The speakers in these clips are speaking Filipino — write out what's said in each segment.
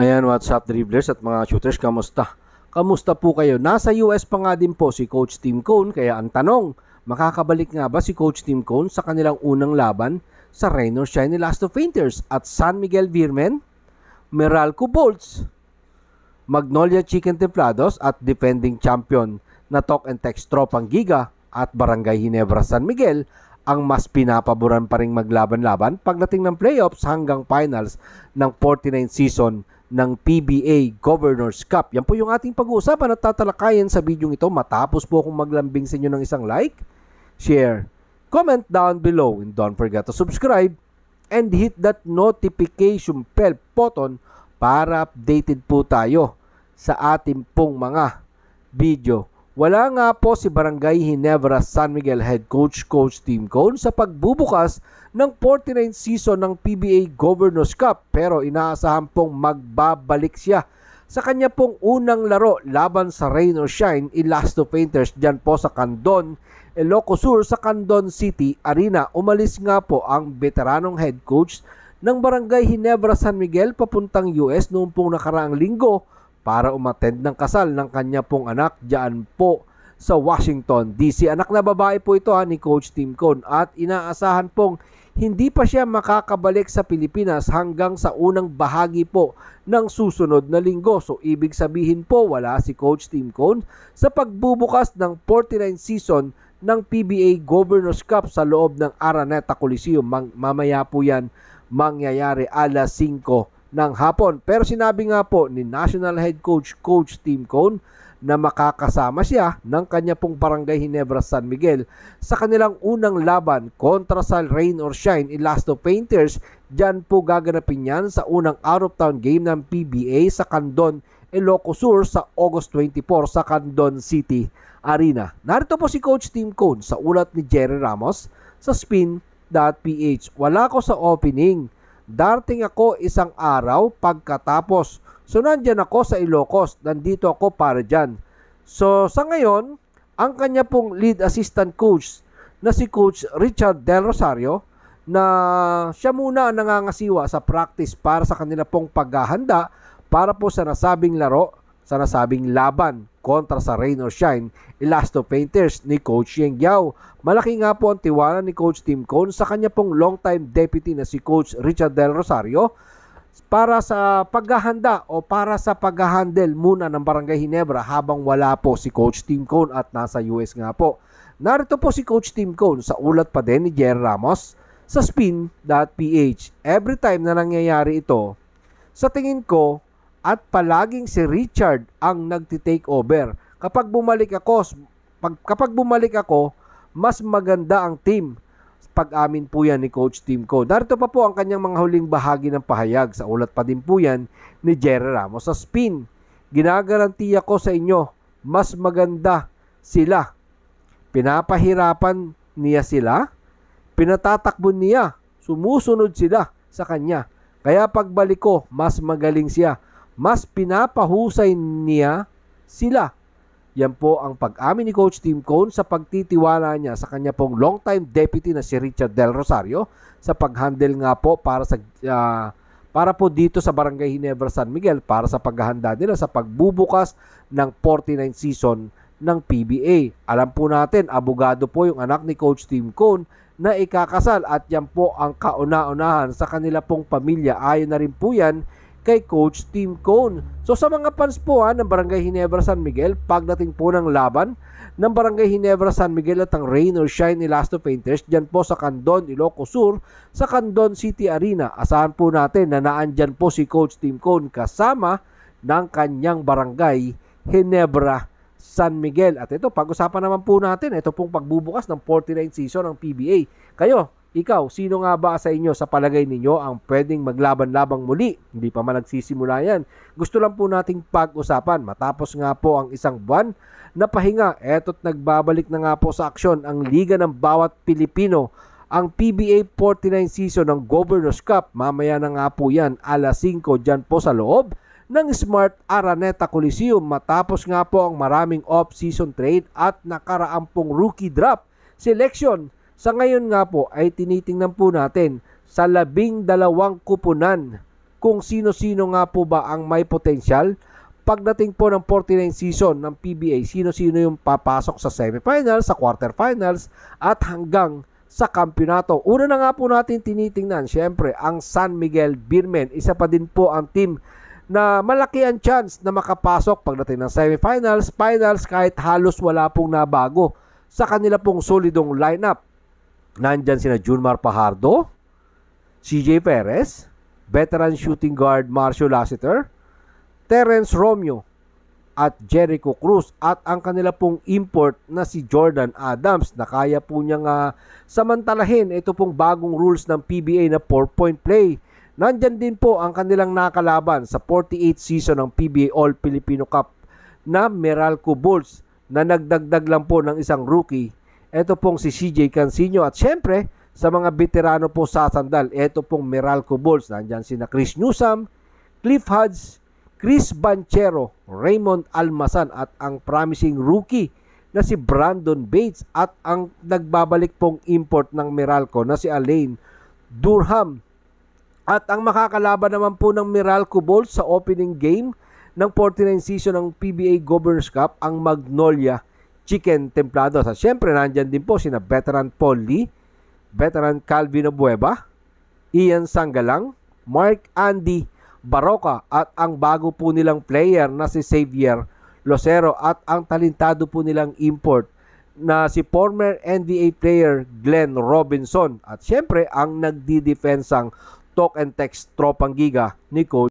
Ayan, what's up dribblers at mga shooters, kamusta? Kamusta po kayo? Nasa US pa nga din po si Coach Tim Cone, kaya ang tanong, makakabalik nga ba si Coach Tim Cone sa kanilang unang laban sa Rain or Shine ni Last of Painters at San Miguel Virmen, Meralco Bolts, Magnolia Chicken Templados at defending champion na Talk and Text Tropang Giga at Barangay Ginebra San Miguel ang mas pinapaboran pa ring maglaban-laban pagdating ng playoffs hanggang finals ng 49 season ng PBA Governors Cup. Yan po yung ating pag-uusapan at tatalakayin sa video ito matapos po akong maglambing sa inyo ng isang like, share, comment down below, and don't forget to subscribe and hit that notification bell button para updated po tayo sa ating pong mga video. Wala nga po si Barangay Ginebra San Miguel Head Coach Tim Cone sa pagbubukas ng 49th season ng PBA Governors Cup, pero inaasahan pong magbabalik siya sa kanya pong unang laro laban sa Rain or Shine Elasto Painters dyan po sa Candon, Ilocos Sur sa Candon City Arena. Umalis nga po ang veteranong head coach ng Barangay Ginebra San Miguel papuntang US noong pong nakaraang linggo para umattend ng kasal ng kanya pong anak diyan po sa Washington, D.C. Anak na babae po ito ni Coach Tim Cone at inaasahan pong hindi pa siya makakabalik sa Pilipinas hanggang sa unang bahagi po ng susunod na linggo. So ibig sabihin po wala si Coach Tim Cone sa pagbubukas ng 49th season ng PBA Governors Cup sa loob ng Araneta Coliseum. Mamaya po yan mangyayari alas 5 ng hapon. Pero sinabi nga po ni National Head Coach Tim Cone na makakasama siya ng kanya pong Barangay Ginebra San Miguel sa kanilang unang laban kontra sa Rain or Shine Elasto Painters. Diyan po gaganapin yan sa unang out-of-town game ng PBA sa Candon, Ilocos Sur sa August 24 sa Candon City Arena. Narito po si Coach Tim Cone sa ulat ni Jerry Ramos sa spin.ph. Wala ko sa opening. Darating ako isang araw pagkatapos. So nandyan ako sa Ilocos. Nandito ako para dyan. So sa ngayon, ang kanya pong lead assistant coach na si Coach Richard Del Rosario na siya muna ang nangangasiwa sa practice para sa kanila pong paghahanda para po sa nasabing laro, sa nasabing laban kontra sa Rain or Shine Elasto Painters ni Coach Yeng Yao. Malaki nga po ang tiwala ni Coach Tim Cone sa kanya pong long-time deputy na si Coach Richard Del Rosario para sa paghahanda o para sa pag-handle muna ng Barangay Ginebra habang wala po si Coach Tim Cone at nasa US nga po. Narito po si Coach Tim Cone sa ulat pa din ni Jerry Ramos sa spin.ph. Every time na nangyayari ito, sa tingin ko at palaging si Richard ang nagti-take over. Kapag bumalik ako, mas maganda ang team. Pag-amin po yan ni Coach Tim Cone. Narito pa po ang kanyang mga huling bahagi ng pahayag. Sa ulat pa din po yan ni Jerry Ramos sa spin. Ginagarantiya ko sa inyo, mas maganda sila. Pinapahirapan niya sila. Pinatatakbo niya. Sumusunod sila sa kanya. Kaya pagbalik ko, mas magaling siya. Mas pinapahusay niya sila. Yan po ang pag-amin ni Coach Tim Cone sa pagtitiwala niya sa kanya pong long-time deputy na si Richard Del Rosario sa pag-handle nga po para po dito sa Barangay Ginebra San Miguel para sa paghahanda nila sa pagbubukas ng 49th season ng PBA. Alam po natin, abogado po yung anak ni Coach Tim Cone na ikakasal at yan po ang kauna-unahan sa kanila pong pamilya. Ayon na rin po yan kay Coach Tim Cone. So sa mga fans po ng Barangay Ginebra San Miguel, pagdating po ng laban ng Barangay Ginebra San Miguel at ang Rain or Shine Elasto Painters dyan po sa Candon, Ilocos Sur, sa Candon City Arena, asahan po natin na naandyan po si Coach Tim Cone kasama ng kanyang Barangay Ginebra San Miguel. At ito, pag-usapan naman po natin, ito pong pagbubukas ng 49th season ng PBA. Ikaw, sino nga ba sa inyo sa palagay ninyo ang pwedeng maglaban-labang muli? Hindi pa man nagsisimula yan. Gusto lang po nating pag-usapan. Matapos nga po ang isang buwan na pahinga, eto't nagbabalik na nga po sa aksyon ang Liga ng Bawat Pilipino. Ang PBA 49 season ng Governors Cup. Mamaya na nga po yan, alas 5 dyan po sa loob ng Smart Araneta Coliseum. Matapos nga po ang maraming off-season trade at nakaraampong rookie draft selection. Sa ngayon nga po ay tinitingnan po natin sa 12 kupunan kung sino-sino nga po ba ang may potensyal pagdating po ng 49 season ng PBA, sino-sino yung papasok sa semifinals, sa quarterfinals, at hanggang sa kampyonato. Una na nga po natin tinitingnan, syempre, ang San Miguel Beermen. Isa pa din po ang team na malaki ang chance na makapasok pagdating ng semifinals, finals, kahit halos wala pong nabago sa kanila pong solidong lineup. Nandyan sina Junmar Pajardo, CJ Perez, veteran shooting guard Marcio Lassiter, Terence Romeo, at Jericho Cruz, at ang kanila pong import na si Jordan Adams na kaya po niyang samantalahin ito pong bagong rules ng PBA na 4-point play. Nandyan din po ang kanilang nakalaban sa 48th season ng PBA All-Filipino Cup na Meralco Bulls na nagdagdag lang po ng isang rookie. Ito pong si CJ Cancino, at syempre sa mga veterano po sa sandal, ito pong Meralco Bulls. Nandyan sina Chris Newsome, Cliff Hodge, Chris Banchero, Raymond Almasan, at ang promising rookie na si Brandon Bates, at ang nagbabalik pong import ng Meralco na si Alain Durham. At ang makakalaban naman po ng Meralco Bulls sa opening game ng 49 season ng PBA Governors Cup, ang Magnolia Chicken Templados. At syempre nandyan din po sina veteran Paul Lee, veteran Calvin Abueva, Ian Sangalang, Mark Andy Baroka, at ang bago po nilang player na si Xavier Lucero, at ang talentado po nilang import na si former NBA player Glenn Robinson, at syempre ang nagdidefensang talk and text tropang giga ni Coach.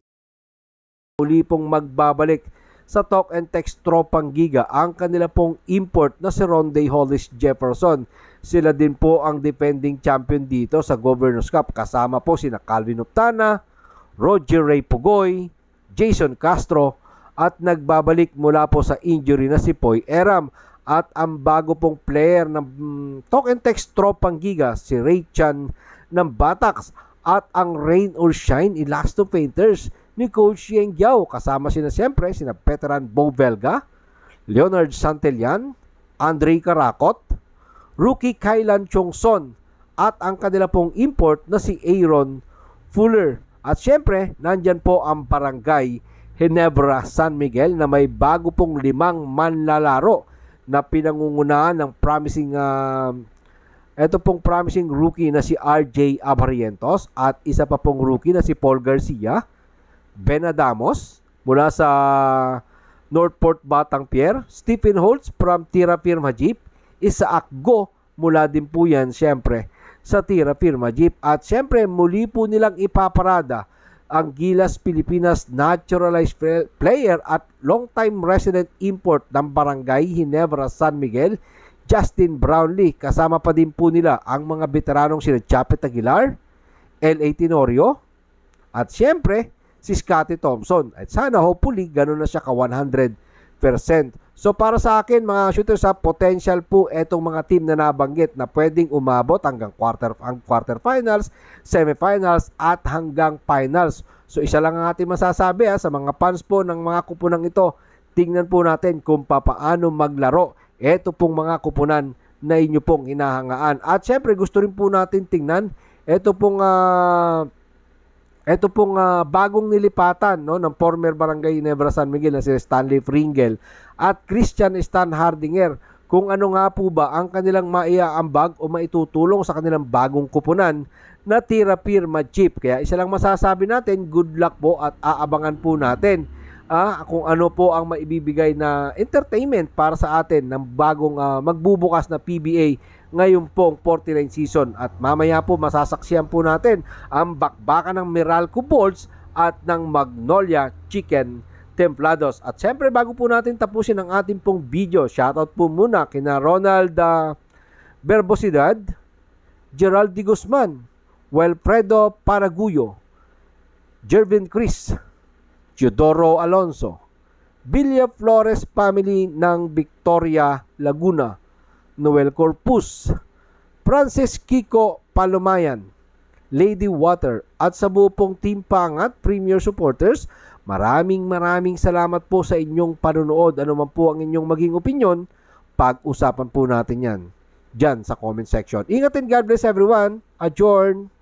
Muli pong magbabalik sa talk and text tropang giga ang kanila pong import na si Ronde Hollis Jefferson. Sila din po ang defending champion dito sa Governors Cup, kasama po sina Calvin Optana, Roger Ray Pugoy, Jason Castro, at nagbabalik mula po sa injury na si Poy Eram, at ang bago pong player ng talk and text tropang giga si Ray Chan ng Batacs, at ang Rain or Shine Elasto Painters ni Coach Yeng Giao, kasama sina siyempre sina veteran Bo Velga, Leonard Santellan, Andre Karakot, rookie Kailan Chongson, at ang kanila pong import na si Aaron Fuller. At siyempre nandyan po ang Barangay Ginebra San Miguel na may bago pong 5 manlalaro na pinangungunahan ng promising rookie na si RJ Abarientos, at isa pa pong rookie na si Paul Garcia, Ben Adamos mula sa Northport Batangpier, Stephen Holtz from Tira Firma Jeep, Isaac Go mula din po yan syempre sa Tira Firma Jeep, at syempre muli po nilang ipaparada ang Gilas Pilipinas naturalized player at long-time resident import ng Barangay Ginebra San Miguel, Justin Brownlee. Kasama pa din po nila ang mga veteranong sina Chapet Aguilar, L.A. Tenorio, at syempre si Scottie Thompson. At sana hopefully ganun na siya ka 100%. So para sa akin mga shooters, potential po etong mga team na nabanggit na pwedeng umabot hanggang quarterfinals, semifinals, at hanggang finals. So isa lang ang ating masasabi sa mga fans po ng mga kupunang ito. Tingnan po natin kung paano maglaro ito pong mga kupunan na inyo pong hinahangaan. At syempre gusto rin po natin tingnan ito pong bagong nilipatan ng former Barangay Ginebra San Miguel na si Stanley Fringel at Christian Stan Hardinger, kung ano nga po ba ang kanilang maiaambag o maitutulong sa kanilang bagong kupunan na Tira Firma Jeep. Kaya isa lang masasabi natin, good luck po, at aabangan po natin kung ano po ang maibibigay na entertainment para sa atin ng bagong magbubukas na PBA ngayon pong 49 season. At mamaya po masasaksihan po natin ang bakbakan ng Meralco Bulls at ng Magnolia Chicken Templados. At syempre bago po natin tapusin ang ating pong video, shoutout po muna kina Ronald Berbosidad, Gerald Di Guzman, Wilfredo Paraguyo, Jervin Chris, Teodoro Alonso, Villa Flores family ng Victoria, Laguna, Noel Corpus, Francis Kiko Palomayan, Lady Water, at sa buo pong Team Pangat Premier Supporters, maraming salamat po sa inyong panonood. Ano man po ang inyong maging opinion, pag-usapan po natin yan dyan sa comment section. Ingat and God bless everyone. Adjourn!